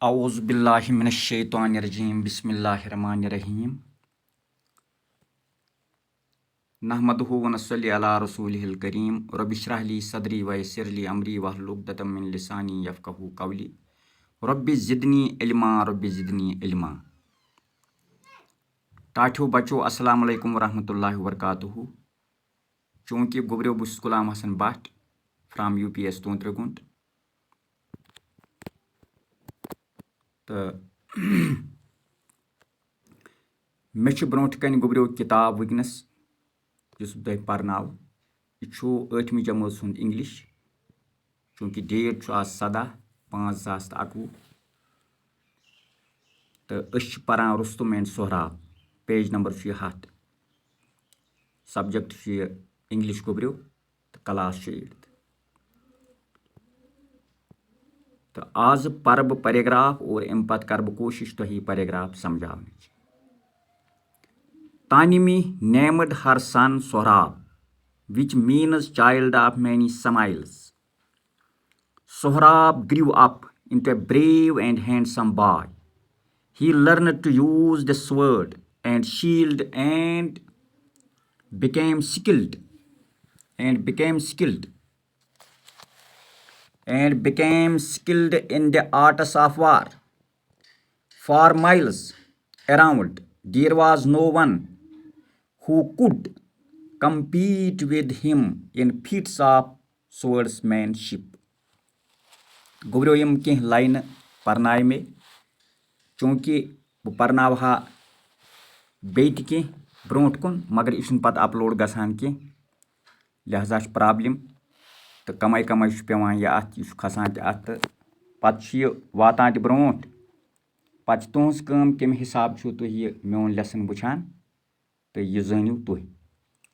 औज़ु बिल्लाहि मिनश्शैतानिर्रजीम बिस्मिल्लाहिर्रहमानिर्रहीम नहमदुहु व नस्सल्ली अला रसूलिहिल करीम रब्बि इश्रह ली सदरी व यस्सिर ली अमरी वहलुल उक़दतम मिन लिसानी यफ़क़हू क़ौली रब्बि ज़िदनी इल्मा। टाठियों बच्चों अस्सलाम वालेकुम वरहमतुल्लाहि वबरकातुहू। चूँकि गोबरियो बुस गुलाम हसन भट्ट फ्राम UPS तोंत्रगुंड तो मे ब्रोट कन गोबरियो किताब वनस जिस तुह परनाव यह 8वीं जमात सुंद इंग्लिश चूँकि डेट आज 17/5/2021 तो परान Rustum and Sohrab page number 100 subject English गोबरियो तो क्लास 8 तो आज पर बह पैराग्राफ और अम पत कर बह कोशिश तुह पैराग्राफ समझाने। Tanimi named her son Sohrab, which means child of many smiles. Sohrab grew up into a brave and handsome boy. He learned to use the sword and shield and became skilled in the arts of war. For miles around, there was no one who could compete with him in feats of swordsmanship. गोबरियो यम कह line परनाय में चूँकि बह परनावहा बेत कह brought कुन मगर यह पत अपलोड गसान कह लिहाजा प्रॉब्लम तो कम पेवान यह अत यह खसान अत पत वातान त ब्रोट पत तुहस कम हिसाब तुह यह मोन लेसन वुछान तो यह जानियो तुह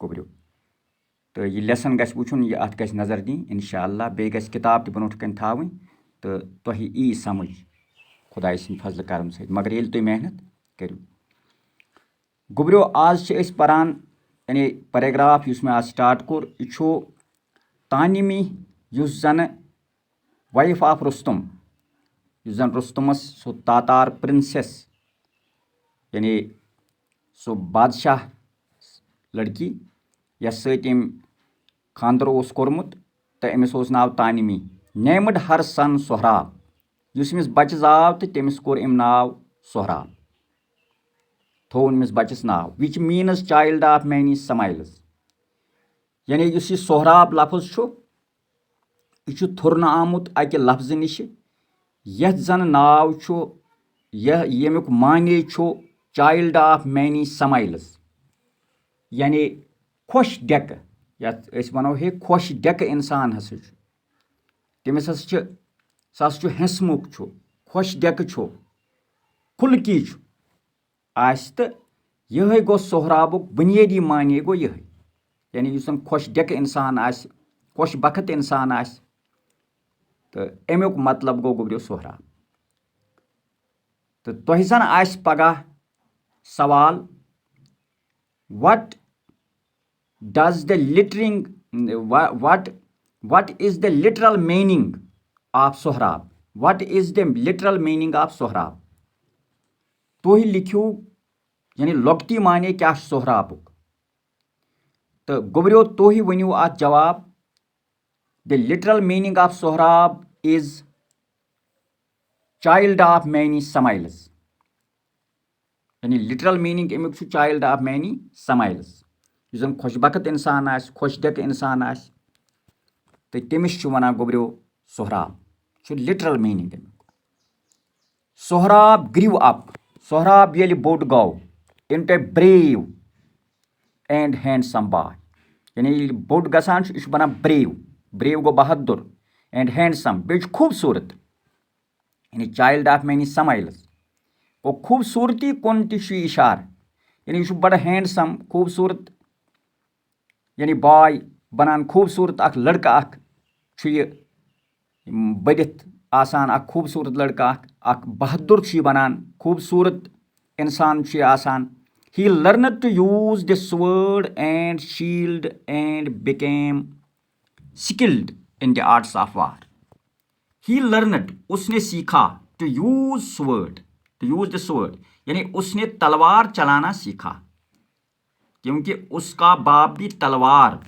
गोबरियो तो यह लेसन गस वुछुन यह अत गस नजर दी इंशाअल्लाह बे गस किताब त ब्रोट कन थावनी तो तुह यी समझ खुदाय सिंद फजल करम सहित मगर येल तुह मेहनत करू। गोबरियो आज परान यानी पैराग्राफ युस में आज स्टार्ट कोर यह तानिमी युस जन वाइफ ऑफ रुस्तुम युस जन रुस्तुमस सो तातार प्रिंसेस यानी सो बादशाह लड़की यस सम खानदर उस कोर्मुत तो अमिस उस नाव तानिमी नेमड हर सन सोहराब युस अमिस बच्चे आव तो तमिस कोर अम नाव सोहराब थोन अमिस बच्चस नाव which means child of many smiles यानी युस यह सोहराब लफ्ज यह थुरन आमुत अकि लफ्ज निश यथ जन नाव यमुक माने चाइल्ड ऑफ मैनी स्माइल्स यानी खुश डेक यथ वनो हे खुश डेक इंसान हस तमिस सह हंसमुख खुश डेक खुलकी तो यह गो सोहराबुक बुनियादी माने गो यह यानी युस खुश डेक इंसान खुश बखत इंसान तो अमुक मतलब गो गोबरियो सोहराब तो तुह जन पगह सवाल what is the literal meaning of Sohrab? What is the literal meaning of Sohrab? तुह लिखियो यानी लौकती माने क्या सोहराबुक तो गोबरियो तुह वनियो अत जवाब the literal meaning of Sohrab is child of many smiles यानी लिटरल मीनिंग अमुक चाइल्ड ऑफ मैनी स्माइल्स युस जन खुशबखत इंसान खुश डेक इंसान तो तमिस वनान गोबरियो सोहराब लिटरल मीनिंग अमुक। सोहराब ग्रीव अप सोहराब ये बोड गो into a brave and handsome boy यानी बोड गसान यह बनान ब्रेव गो बहादुर एंड हैंडसम बे खूबसूरत यानी चाइल्ड ऑफ मैनी स्माइल्स वो खूबसूरती कुन इशार यानी यह बड़ा हैंडसम खूबसूरत यानी बॉय बनान खूबसूरत अख लड़का बढ़ित आसान अख खूबसूरत लड़का अख बहादुर बनान खूबसूरत इंसान आसान। He learned to use the sword and shield and became skilled in the arts of war. He learned उसने सीखा to use sword, to use the sword, यानी उसने तलवार चलाना सीखा, क्योंकि उसका बाप भी तलवार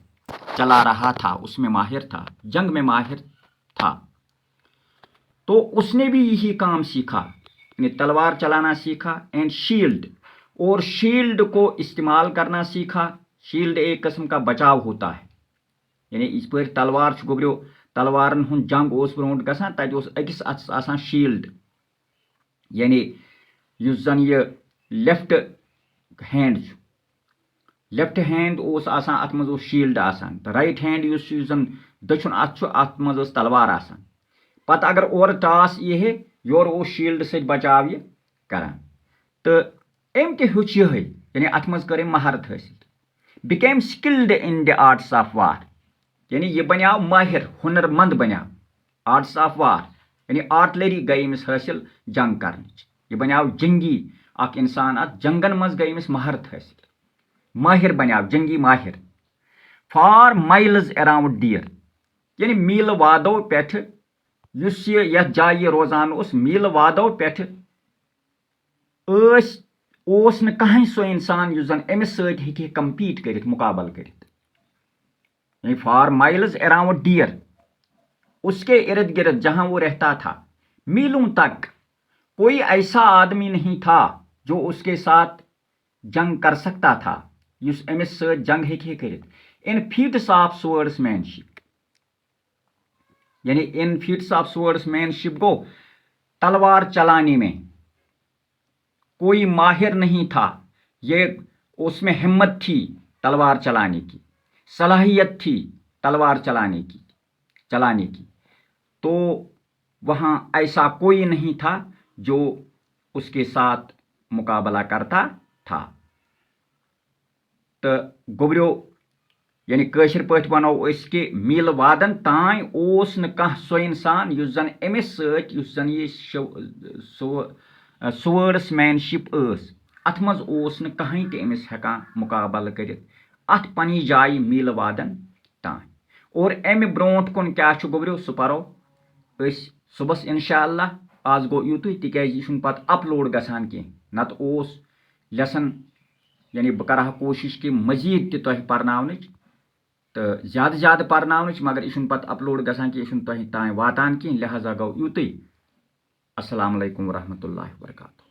चला रहा था, उसमें माहिर था, जंग में माहिर था, तो उसने भी यही काम सीखा, यानी तलवार चलाना सीखा। एंड शील्ड, और शील्ड को इस्तेमाल करना सीखा। शील्ड एक किस्म का बचाव होता है, यानी इस पर तलवार गोबरो तलवारन हुंद जंग ओस ब्रोंट गसान, तत ओस अकिस अत्स आसान शील्ड, यानी युस जन ये लेफ्ट हैंड लेफ्ट हैंड ओस आसान, अत मज ओस शील्ड आसान, तो राइट हैंड युस जन दक्षिण अत छु, अत मज ओस तलवार आसान। पत अगर और टास ये योर ओस शील्ड से बचाव ये करान, तो अम ते हेच यह, यानी अत मज कर महारत हासिल, became skilled in the arts of war, यानी यह बनियाव माहिर, हुनरमंद बनियाव। आर्ट्स ऑफ वार यानी आर्टलरी गई अमिस हासिल जंग कर, यह बनियाव जंगी अख इंसान, अत जंगन मज गई अमिस महारत हासिल, माहिर बनियाव, जंगी माहिर। फॉर माइल्स अराउंड डियर, यानी मील वादो पेठ युस यह जाय रोजान उस, मील वादो पेठ ओस न कहीं सो इंसान युस जन अमिस सत हेकि कम्पीट करित, मुकाबल करित, यानी फॉर माइल्स अराउंड डियर, उसके इर्द गिर्द जहां वो रहता था, मीलों तक कोई ऐसा आदमी नहीं था जो उसके साथ जंग कर सकता था, युस अमिस सत जंग हेकि करित। इन फीट्स ऑफ स्वर्ड्समैनशिप, यानी इन फीट्स ऑफ स्वर्ड्समैनशिप गो तलवार चलाने में कोई माहिर नहीं था, ये उसमें हिम्मत थी तलवार चलाने की, सलाहियत थी तलवार चलाने की, तो वहाँ ऐसा कोई नहीं था जो उसके साथ मुकाबला करता था। तो गोबरो यानी कशर पठ वनो कि मील वादन ताई ओस न कह सो इंसान युस जन अमिस सत युस जन ये स्वर्ड्समैनशिप अत मज ओस न कहीं ते अमिस हेकान मुकाबल करित, अत पनी जाय मील वादन ताई। और अमि ब्रोंट कुन क्या गोबरो सह परो सुबस इंशाअल्लाह। आज गो युतुय, तिकाज यह पत अपलोड गसान कह, नत ओस लेसन यानी बह कर कोशिश कि मजीद ते तोह परनावनच, तो ज्यादा ज्यादा परनावनच, मगर यह पत अपलोड गसान कि यह तोह ताई वातान कह, लिहाजा गो युतुय। अस्सलाम वालेकुम वरहमतुल्लाहि वबरकातुहू।